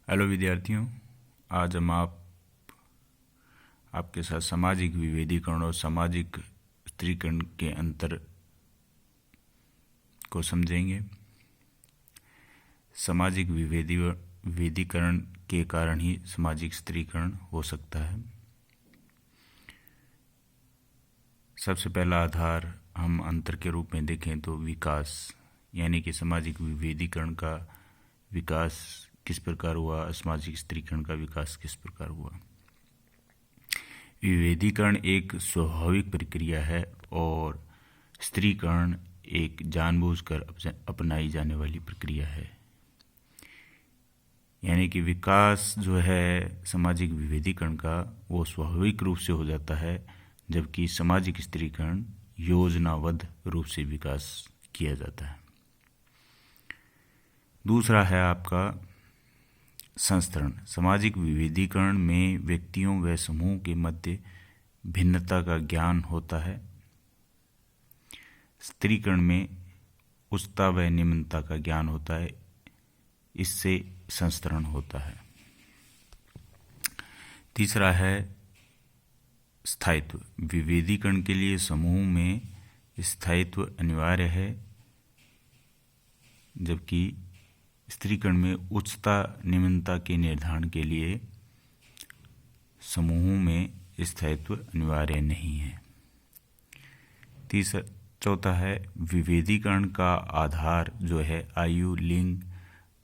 Hello विद्यार्थियों, आज हम आपके साथ सामाजिक विभेदीकरण और सामाजिक स्त्रीकरण के अंतर को समझेंगे। सामाजिक विभेदीकरण के कारण ही सामाजिक स्त्रीकरण हो सकता है। सबसे पहला आधार हम अंतर के रूप में देखें तो विकास, यानी कि सामाजिक विभेदीकरण का विकास किस प्रकार हुआ, सामाजिक स्त्रीकरण का विकास किस प्रकार हुआ। विभेदीकरण एक स्वाभाविक प्रक्रिया है और स्त्रीकरण एक जानबूझकर अपनाई जाने वाली प्रक्रिया है। यानी कि विकास जो है सामाजिक विभेदीकरण का वो स्वाभाविक रूप से हो जाता है, जबकि सामाजिक स्त्रीकरण योजनाबद्ध रूप से विकास किया जाता है। दूसरा है आपका संस्तरण। सामाजिक विभेदीकरण में व्यक्तियों व समूह के मध्य भिन्नता का ज्ञान होता है। स्त्रीकरण में उच्चता व निम्नता का ज्ञान होता है, इससे संस्तरण होता है। तीसरा है स्थायित्व। विभेदीकरण के लिए समूह में स्थायित्व अनिवार्य है, जबकि स्त्रीकरण में उच्चता निम्नता के निर्धारण के लिए समूह में स्थायित्व अनिवार्य नहीं है। चौथा है विभेदीकरण का आधार जो है आयु, लिंग,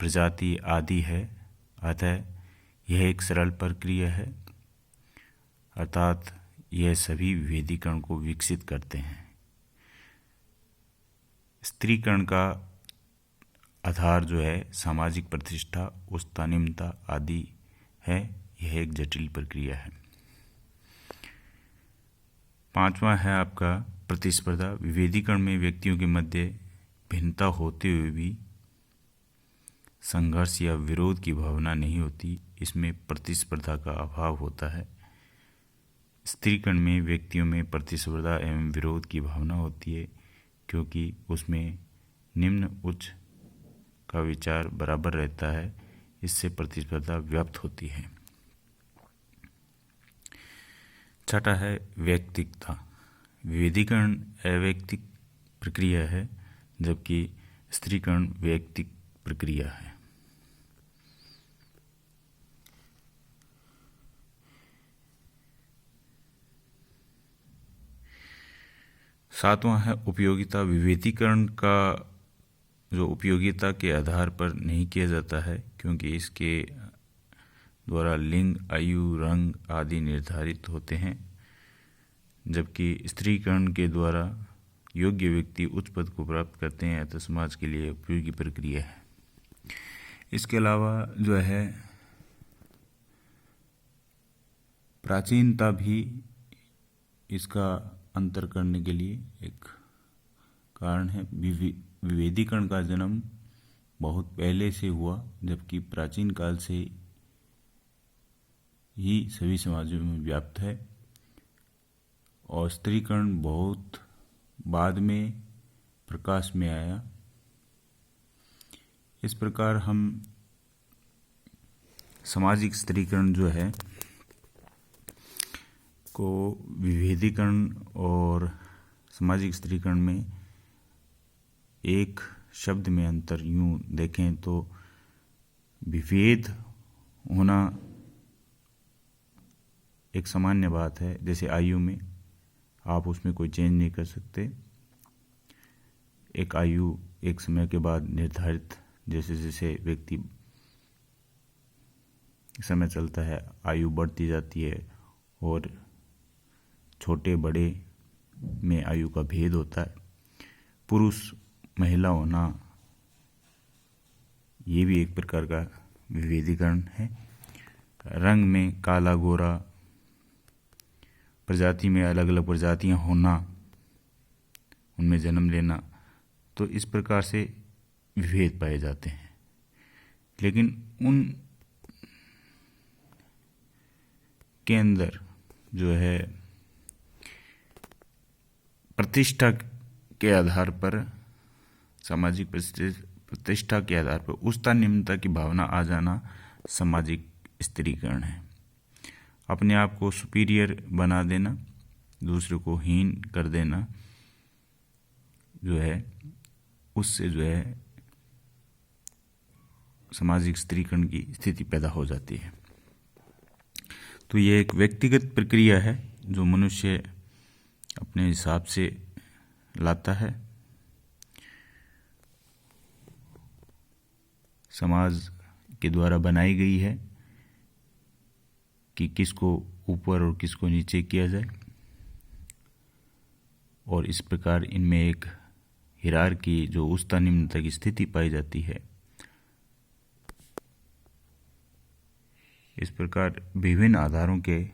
प्रजाति आदि है, अतः यह एक सरल प्रक्रिया है, अर्थात यह सभी विभेदीकरण को विकसित करते हैं। स्त्रीकरण का आधार जो है सामाजिक प्रतिष्ठा, उच्चता, निम्नता आदि है, यह एक जटिल प्रक्रिया है। पांचवा है आपका प्रतिस्पर्धा। विभेदीकरण में व्यक्तियों के मध्य भिन्नता होते हुए भी संघर्ष या विरोध की भावना नहीं होती, इसमें प्रतिस्पर्धा का अभाव होता है। स्त्रीकरण में व्यक्तियों में प्रतिस्पर्धा एवं विरोध की भावना होती है, क्योंकि उसमें निम्न उच्च का विचार बराबर रहता है, इससे प्रतिस्पर्धा व्याप्त होती है। छठा है वैयक्तिकता। विभेदीकरण अवैयक्तिक प्रक्रिया है, जबकि स्त्रीकरण वैयक्तिक प्रक्रिया है। सातवां है उपयोगिता। विभेदीकरण का जो उपयोगिता के आधार पर नहीं किया जाता है, क्योंकि इसके द्वारा लिंग, आयु, रंग आदि निर्धारित होते हैं, जबकि स्त्रीकरण के द्वारा योग्य व्यक्ति उच्च पद को प्राप्त करते हैं, अतः समाज के लिए उपयोगी प्रक्रिया है। इसके अलावा जो है प्राचीनता भी इसका अंतर करने के लिए एक कारण है। विभेदीकरण का जन्म बहुत पहले से हुआ, जबकि प्राचीन काल से ही सभी समाजों में व्याप्त है, और स्त्रीकरण बहुत बाद में प्रकाश में आया। इस प्रकार हम सामाजिक स्त्रीकरण जो है को विभेदीकरण और सामाजिक स्त्रीकरण में एक शब्द में अंतर यूं देखें तो विभेद होना एक सामान्य बात है। जैसे आयु में आप उसमें कोई चेंज नहीं कर सकते। एक आयु एक समय के बाद निर्धारित, जैसे जैसे व्यक्ति समय चलता है आयु बढ़ती जाती है, और छोटे बड़े में आयु का भेद होता है। पुरुष महिला होना ये भी एक प्रकार का विभेदीकरण है। रंग में काला गोरा, प्रजाति में अलग अलग प्रजातियां होना, उनमें जन्म लेना, तो इस प्रकार से विभेद पाए जाते हैं। लेकिन उन के अंदर जो है प्रतिष्ठा के आधार पर, सामाजिक प्रतिष्ठा के आधार पर उच्चता निम्नता की भावना आ जाना सामाजिक स्त्रीकरण है। अपने आप को सुपीरियर बना देना, दूसरे को हीन कर देना जो है, उससे जो है सामाजिक स्त्रीकरण की स्थिति पैदा हो जाती है। तो ये एक व्यक्तिगत प्रक्रिया है जो मनुष्य अपने हिसाब से लाता है। समाज के द्वारा बनाई गई है कि किसको ऊपर और किसको नीचे किया जाए, और इस प्रकार इनमें एक हिरार्की जो उच्चता निम्नता की स्थिति पाई जाती है। इस प्रकार विभिन्न आधारों के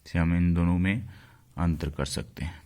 से हम इन दोनों में अंतर कर सकते हैं।